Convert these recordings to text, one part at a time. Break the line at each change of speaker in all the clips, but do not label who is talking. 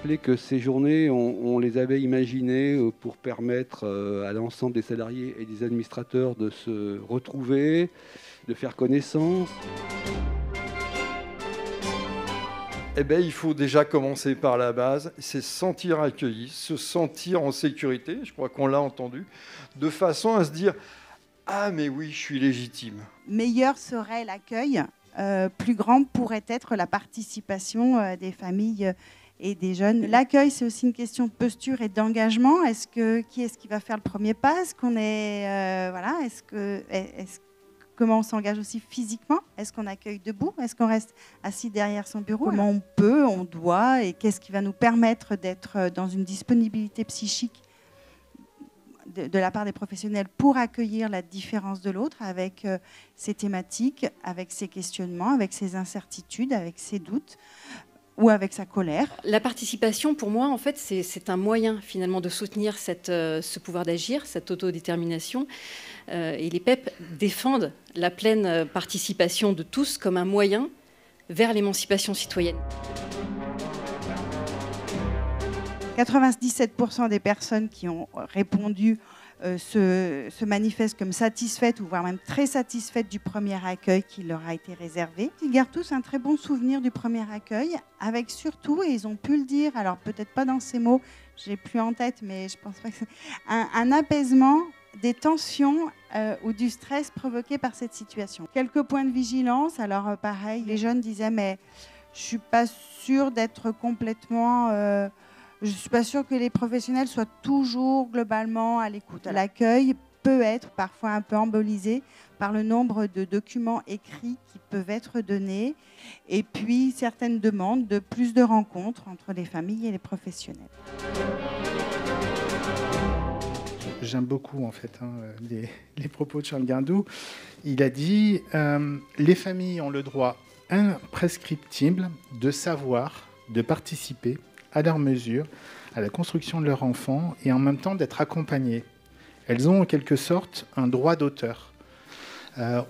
rappeler que ces journées, on les avait imaginées pour permettre à l'ensemble des salariés et des administrateurs de se retrouver, de faire connaissance.
Eh bien, il faut déjà commencer par la base, c'est se sentir accueilli, se sentir en sécurité, je crois qu'on l'a entendu, de façon à se dire « Ah, mais oui, je suis légitime ».
Meilleur serait l'accueil, plus grande pourrait être la participation des familles et des jeunes. L'accueil, c'est aussi une question de posture et d'engagement. Qui est-ce qui va faire le premier pas? Est-ce qu'on est... voilà, comment on s'engage aussi physiquement? Est-ce qu'on accueille debout? Est-ce qu'on reste assis derrière son bureau? Comment on peut, on doit, et qu'est-ce qui va nous permettre d'être dans une disponibilité psychique de la part des professionnels pour accueillir la différence de l'autre avec ses thématiques, avec ses questionnements, avec ses incertitudes, avec ses doutes ou avec sa colère.
La participation, pour moi, en fait, c'est un moyen finalement de soutenir ce pouvoir d'agir, cette autodétermination. Et les PEP défendent la pleine participation de tous comme un moyen vers l'émancipation citoyenne.
97% des personnes qui ont répondu se manifestent comme satisfaites ou voire même très satisfaites du premier accueil qui leur a été réservé. Ils gardent tous un très bon souvenir du premier accueil, avec surtout, et ils ont pu le dire, alors peut-être pas dans ces mots, je l'ai plus en tête, mais je pense pas que c'est un apaisement des tensions ou du stress provoqué par cette situation. Quelques points de vigilance. Alors pareil, les jeunes disaient mais je suis pas sûre d'être complètement... je ne suis pas sûre que les professionnels soient toujours globalement à l'écoute. L'accueil peut être parfois un peu embolisé par le nombre de documents écrits qui peuvent être donnés et puis certaines demandes de plus de rencontres entre les familles et les professionnels.
J'aime beaucoup en fait les propos de Charles Guindou. Il a dit les familles ont le droit imprescriptible de savoir, de participer à leur mesure, à la construction de leur enfant et en même temps d'être accompagnées. Elles ont en quelque sorte un droit d'auteur.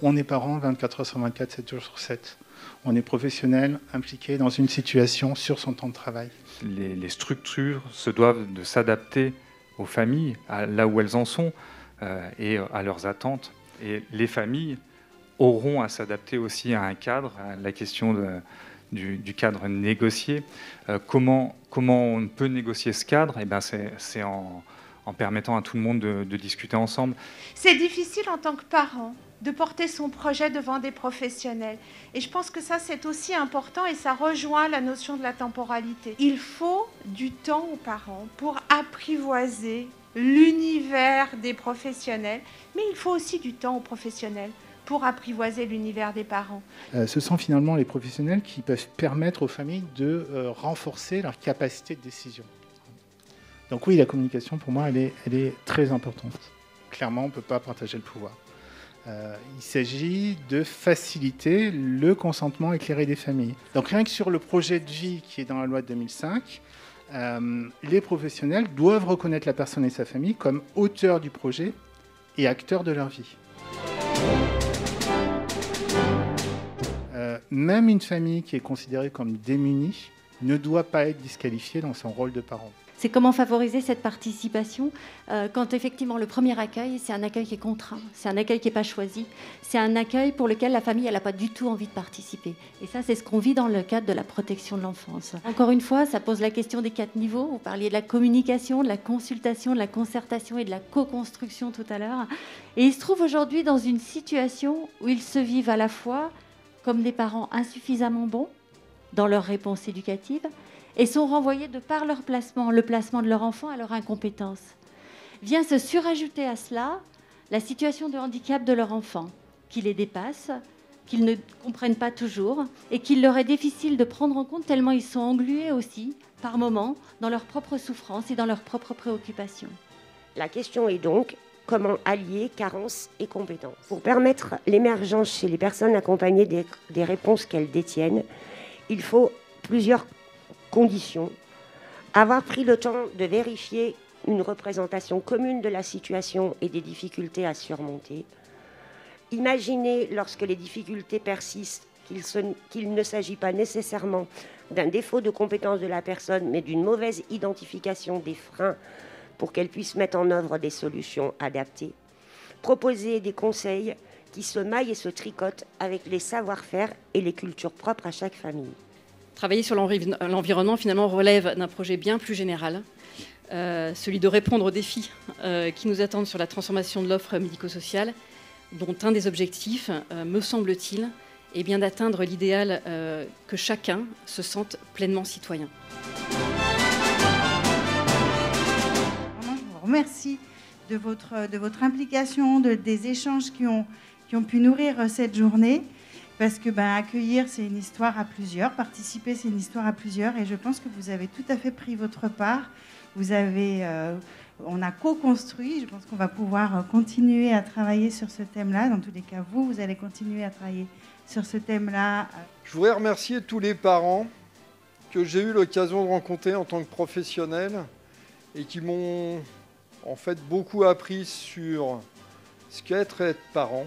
On est parents 24 heures sur 24, 7 jours sur 7. On est professionnel, impliqué dans une situation sur son temps de travail.
Les structures se doivent de s'adapter aux familles, là où elles en sont, et à leurs attentes. Et les familles auront à s'adapter aussi à un cadre, à la question du cadre négocié. Comment on peut négocier ce cadre? Eh ben, c'est en permettant à tout le monde de discuter ensemble.
C'est difficile en tant que parent de porter son projet devant des professionnels. Et je pense que ça, c'est aussi important et ça rejoint la notion de la temporalité. Il faut du temps aux parents pour apprivoiser l'univers des professionnels, mais il faut aussi du temps aux professionnels pour apprivoiser l'univers des parents.
Ce sont finalement les professionnels qui peuvent permettre aux familles de renforcer leur capacité de décision. Donc oui, la communication, pour moi, elle est très importante. Clairement, on ne peut pas partager le pouvoir. Il s'agit de faciliter le consentement éclairé des familles. Donc rien que sur le projet de vie qui est dans la loi de 2005, les professionnels doivent reconnaître la personne et sa famille comme auteurs du projet et acteurs de leur vie. Même une famille qui est considérée comme démunie ne doit pas être disqualifiée dans son rôle de parent.
C'est comment favoriser cette participation quand effectivement le premier accueil, c'est un accueil qui est contraint, c'est un accueil qui n'est pas choisi, c'est un accueil pour lequel la famille n'a pas du tout envie de participer. Et ça, c'est ce qu'on vit dans le cadre de la protection de l'enfance. Encore une fois, ça pose la question des 4 niveaux. Vous parliez de la communication, de la consultation, de la concertation et de la co-construction tout à l'heure. Et ils se trouvent aujourd'hui dans une situation où ils se vivent à la fois comme des parents insuffisamment bons dans leur réponse éducative, et sont renvoyés de par leur placement, le placement de leur enfant à leur incompétence. Vient se surajouter à cela la situation de handicap de leur enfant, qui les dépasse, qu'ils ne comprennent pas toujours, et qu'il leur est difficile de prendre en compte tellement ils sont englués aussi, par moments, dans leur propre souffrance et dans leurs propres préoccupations.
La question est donc comment allier carence et compétence. Pour permettre l'émergence chez les personnes accompagnées des réponses qu'elles détiennent, il faut plusieurs conditions. Avoir pris le temps de vérifier une représentation commune de la situation et des difficultés à surmonter. Imaginer, lorsque les difficultés persistent, qu'il ne s'agit pas nécessairement d'un défaut de compétence de la personne, mais d'une mauvaise identification des freins pour qu'elle puisse mettre en œuvre des solutions adaptées. Proposer des conseils qui se maillent et se tricotent avec les savoir-faire et les cultures propres à chaque famille.
Travailler sur l'environnement, finalement, relève d'un projet bien plus général, celui de répondre aux défis qui nous attendent sur la transformation de l'offre médico-sociale, dont un des objectifs, me semble-t-il, est bien d'atteindre l'idéal que chacun se sente pleinement citoyen.
Vraiment, je vous remercie de votre implication, des échanges qui ont pu nourrir cette journée. Parce que accueillir, c'est une histoire à plusieurs. Participer, c'est une histoire à plusieurs. Et je pense que vous avez tout à fait pris votre part. On a co-construit. Je pense qu'on va pouvoir continuer à travailler sur ce thème-là. Dans tous les cas, vous allez continuer à travailler sur ce thème-là.
Je voudrais remercier tous les parents que j'ai eu l'occasion de rencontrer en tant que professionnel et qui m'ont en fait beaucoup appris sur ce qu'est être parent.